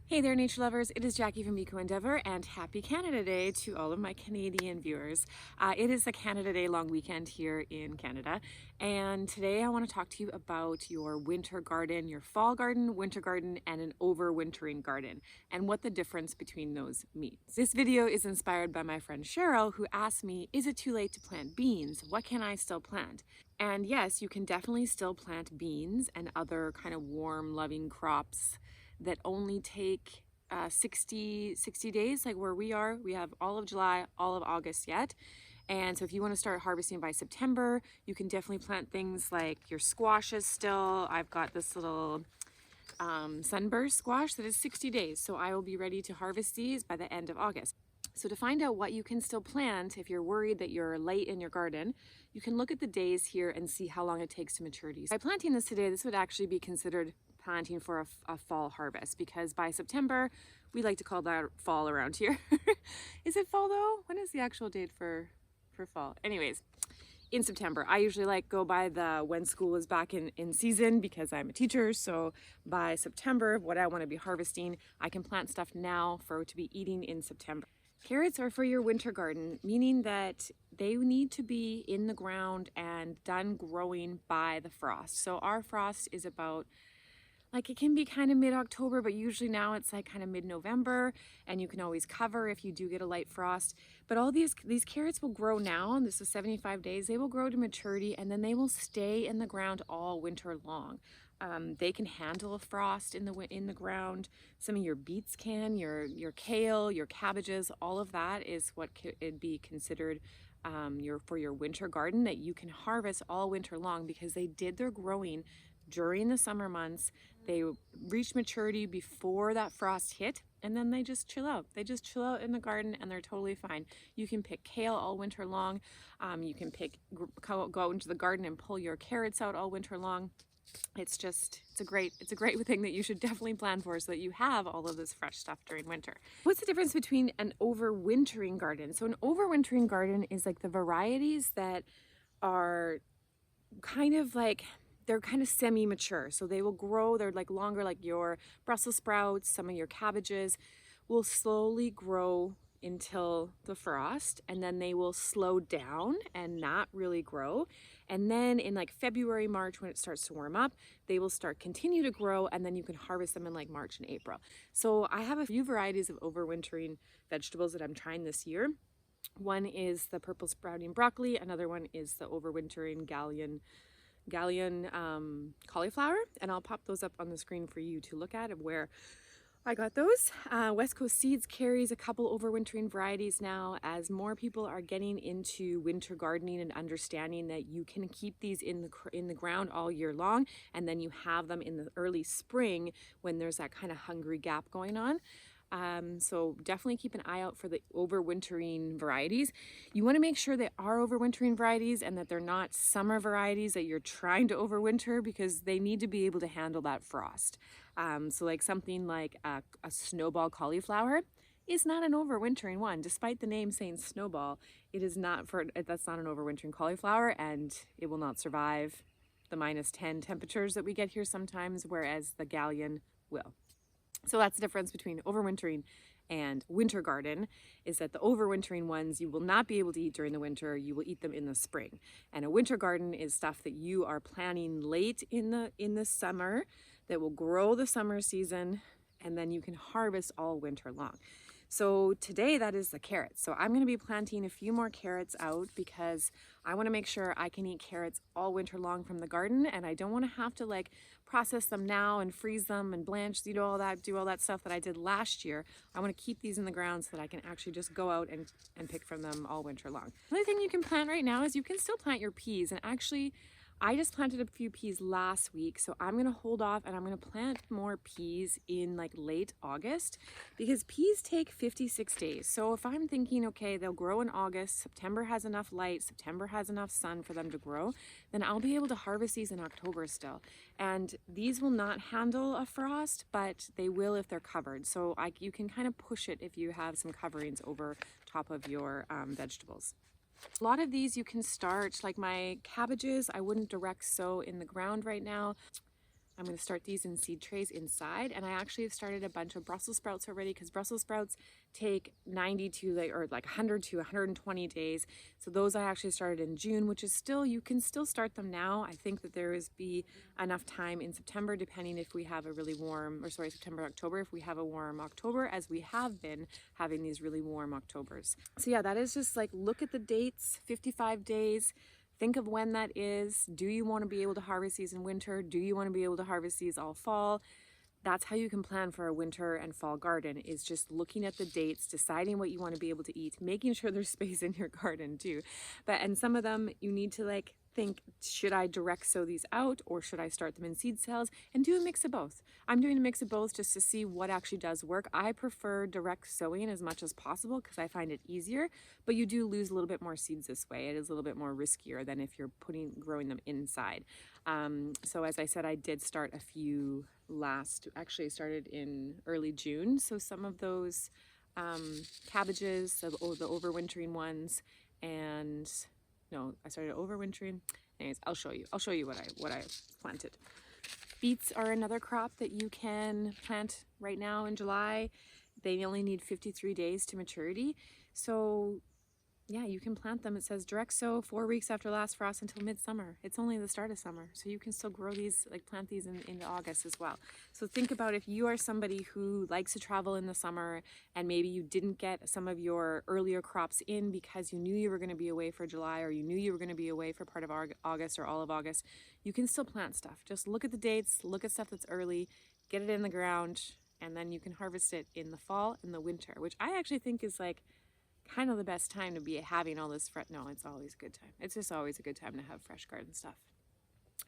Hey there, nature lovers. It is Jackie from Eco Endeavor, and happy Canada Day to all of my Canadian viewers. It is the Canada Day long weekend here in Canada, and today I want to talk to you about your winter garden, your fall garden, winter garden, and an overwintering garden, and what the difference between those means. This video is inspired by my friend Cheryl, who asked me, is it too late to plant beans? What can I still plant? And yes, you can definitely still plant beans and other kind of warm, loving crops that only take 60 days, like where we are. We have all of July, all of August yet. And so if you want to start harvesting by September, you can definitely plant things like your squashes still. I've got this little sunburst squash that is 60 days. So I will be ready to harvest these by the end of August. So to find out what you can still plant, if you're worried that you're late in your garden, you can look at the days here and see how long it takes to maturity. By planting this today, this would actually be considered planting for a fall harvest, because by September, we like to call that fall around here. Is it fall though? When is the actual date for fall? Anyways, in September. I usually like go by the when school is back in season, because I'm a teacher. So by September, what I want to be harvesting, I can plant stuff now for to be eating in September. Carrots are for your winter garden, meaning that they need to be in the ground and done growing by the frost. So our frost is about, like, it can be kind of mid-October, but usually now it's like kind of mid-November, and you can always cover if you do get a light frost. But all these carrots will grow now, and this is 75 days. They will grow to maturity, and then they will stay in the ground all winter long. They can handle a frost in the ground. Some of your beets can, your kale, your cabbages, all of that is what could be considered for your winter garden, that you can harvest all winter long, because they did their growing during the summer months. They reach maturity before that frost hit, and then they just chill out. They just chill out in the garden, and they're totally fine. You can pick kale all winter long. You can go out into the garden and pull your carrots out all winter long. It's a great thing that you should definitely plan for, so that you have all of this fresh stuff during winter. What's the difference between an overwintering garden? So an overwintering garden is like the varieties that are kind of like, they're kind of semi-mature. So they will grow, they're like longer, like your Brussels sprouts, some of your cabbages will slowly grow until the frost, and then they will slow down and not really grow. And then in like February, March, when it starts to warm up, they will continue to grow, and then you can harvest them in like March and April. So I have a few varieties of overwintering vegetables that I'm trying this year. One is the purple sprouting broccoli, another one is the overwintering galleon cauliflower, and I'll pop those up on the screen for you to look at of where I got those. West Coast Seeds carries a couple overwintering varieties now, as more people are getting into winter gardening and understanding that you can keep these in the ground all year long, and then you have them in the early spring when there's that kind of hungry gap going on. So definitely keep an eye out for the overwintering varieties. You want to make sure they are overwintering varieties and that they're not summer varieties that you're trying to overwinter, because they need to be able to handle that frost. So like something like a snowball cauliflower is not an overwintering one. Despite the name saying snowball, that's not an overwintering cauliflower, and it will not survive the -10 temperatures that we get here sometimes, whereas the galleon will. So that's the difference between overwintering and winter garden, is that the overwintering ones you will not be able to eat during the winter. You will eat them in the spring. And a winter garden is stuff that you are planting late in the summer that will grow the summer season, and then you can harvest all winter long. So today that is the carrots. So I'm going to be planting a few more carrots out, because I want to make sure I can eat carrots all winter long from the garden, and I don't want to have to like process them now and freeze them and blanch, do all that stuff that I did last year. I want to keep these in the ground so that I can actually just go out and pick from them all winter long. Another thing you can plant right now is you can still plant your peas, and actually I just planted a few peas last week, so I'm gonna hold off and I'm gonna plant more peas in like late August, because peas take 56 days. So if I'm thinking, okay, they'll grow in August, September has enough light, September has enough sun for them to grow, then I'll be able to harvest these in October still. And these will not handle a frost, but they will if they're covered. So you can kind of push it if you have some coverings over top of your vegetables. A lot of these you can start, like my cabbages, I wouldn't direct sow in the ground right now. I'm going to start these in seed trays inside, and I actually have started a bunch of Brussels sprouts already because Brussels sprouts take 90 to like 100 to 120 days. So those I actually started in June, which is still, you can still start them now. I think that there is be enough time in September, depending if we have a really warm, or sorry, September, October, if we have a warm October, as we have been having these really warm Octobers. So yeah, that is just like, look at the dates, 55 days. Think of when that is. Do you want to be able to harvest these in winter? Do you want to be able to harvest these all fall? That's how you can plan for a winter and fall garden, is just looking at the dates, deciding what you want to be able to eat, making sure there's space in your garden too. And some of them you need to like think, should I direct sow these out or should I start them in seed cells, and do a mix of both. I'm doing a mix of both just to see what actually does work. I prefer direct sowing as much as possible because I find it easier, but you do lose a little bit more seeds this way. It is a little bit more riskier than if you're growing them inside. So as I said, I did start a few actually started in early June. So some of those cabbages, the overwintering ones, and no, I started overwintering. Anyways, I'll show you what I planted. Beets are another crop that you can plant right now in July. They only need 53 days to maturity. So yeah, you can plant them. It says direct sow 4 weeks after last frost until midsummer. It's only the start of summer, so you can still grow these, like plant these into August as well. So think about if you are somebody who likes to travel in the summer and maybe you didn't get some of your earlier crops in because you knew you were going to be away for July, or you knew you were going to be away for part of August or all of August, you can still plant stuff. Just look at the dates, look at stuff that's early, get it in the ground, and then you can harvest it in the fall and the winter, which I actually think is like kind of the best time to be having all this no, it's always a good time. It's just always a good time to have fresh garden stuff.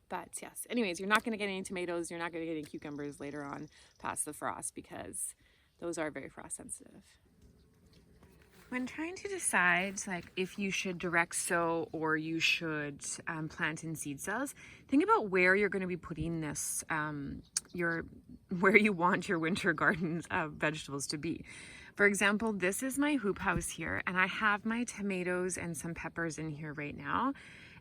But yes, anyways, you're not going to get any tomatoes, you're not going to get any cucumbers later on past the frost because those are very frost sensitive. When trying to decide like if you should direct sow or you should plant in seed cells, think about where you're going to be putting this, where you want your winter garden vegetables to be. For example, this is my hoop house here, and I have my tomatoes and some peppers in here right now,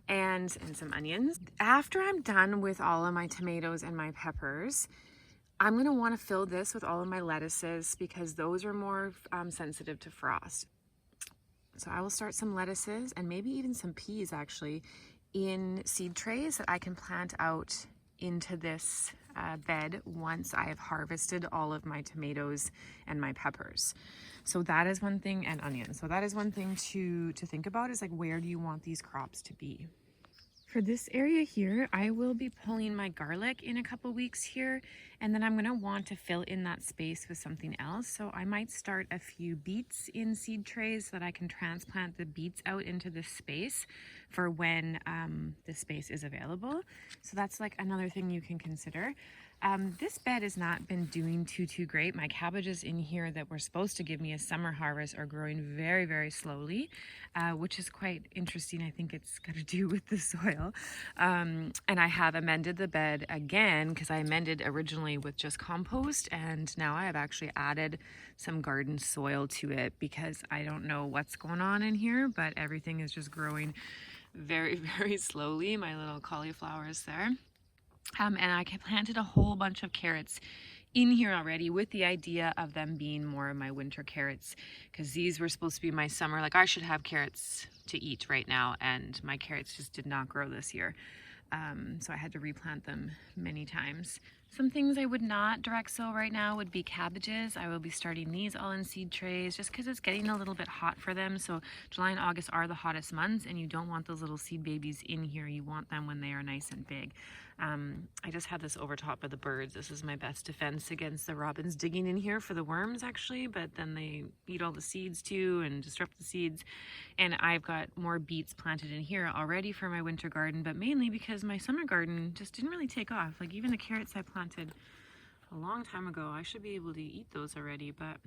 and some onions. After I'm done with all of my tomatoes and my peppers, I'm going to want to fill this with all of my lettuces because those are more sensitive to frost. So I will start some lettuces and maybe even some peas actually in seed trays that I can plant out into this bed once I have harvested all of my tomatoes and my peppers. So that is one thing, and onions. So that is one thing to think about, is like, where do you want these crops to be? For this area here, I will be pulling my garlic in a couple weeks here, and then I'm going to want to fill in that space with something else. So I might start a few beets in seed trays so that I can transplant the beets out into this space for when this space is available. So that's like another thing you can consider. This bed has not been doing too great. My cabbages in here that were supposed to give me a summer harvest are growing very, very slowly, which is quite interesting. I think it's got to do with the soil. And I have amended the bed again because I amended originally with just compost, and now I have actually added some garden soil to it because I don't know what's going on in here, but everything is just growing very, very slowly. My little cauliflowers there. And I planted a whole bunch of carrots in here already with the idea of them being more of my winter carrots, because these were supposed to be my summer. Like, I should have carrots to eat right now, and my carrots just did not grow this year. So I had to replant them many times. Some things I would not direct sow right now would be cabbages. I will be starting these all in seed trays just because it's getting a little bit hot for them. So July and August are the hottest months, and you don't want those little seed babies in here. You want them when they are nice and big. I just had this over top of the birds. This is my best defense against the robins digging in here for the worms, actually, but then they eat all the seeds too and disrupt the seeds. And I've got more beets planted in here already for my winter garden, but mainly because my summer garden just didn't really take off. Like, even the carrots I planted a long time ago, I should be able to eat those already, but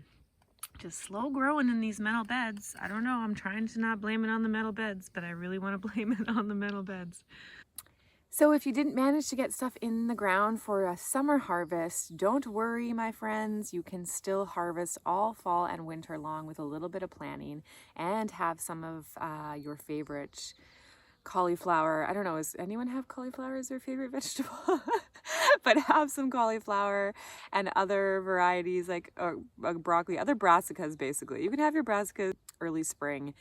just slow growing in these metal beds. I don't know, I'm trying to not blame it on the metal beds, but I really want to blame it on the metal beds. So if you didn't manage to get stuff in the ground for a summer harvest, don't worry, my friends. You can still harvest all fall and winter long with a little bit of planning and have some of your favorite cauliflower. I don't know, does anyone have cauliflower as their favorite vegetable? But have some cauliflower and other varieties like broccoli, other brassicas basically. You can have your brassicas early spring,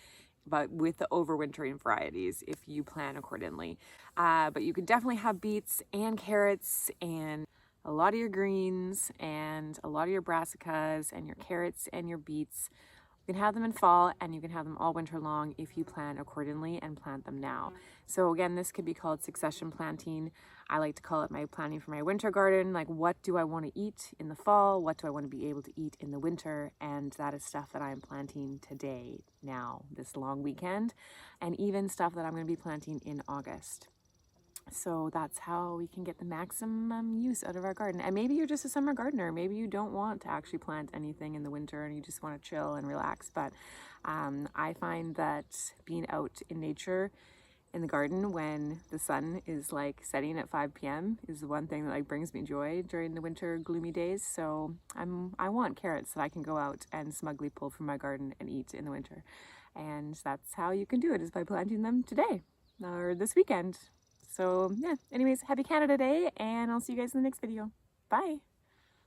but with the overwintering varieties if you plan accordingly. But you can definitely have beets and carrots and a lot of your greens and a lot of your brassicas and your carrots and your beets. You can have them in fall and you can have them all winter long if you plan accordingly and plant them now. So again, this could be called succession planting. I like to call it my planning for my winter garden. Like, what do I want to eat in the fall? What do I want to be able to eat in the winter? And that is stuff that I'm planting today, now, this long weekend, and even stuff that I'm going to be planting in August. So that's how we can get the maximum use out of our garden. And maybe you're just a summer gardener. Maybe you don't want to actually plant anything in the winter and you just want to chill and relax. But I find that being out in nature in the garden when the sun is like setting at 5 p.m. is the one thing that like brings me joy during the winter gloomy days. So I want carrots that I can go out and smugly pull from my garden and eat in the winter. And that's how you can do it, is by planting them today or this weekend. So yeah, anyways, happy Canada Day, and I'll see you guys in the next video. Bye.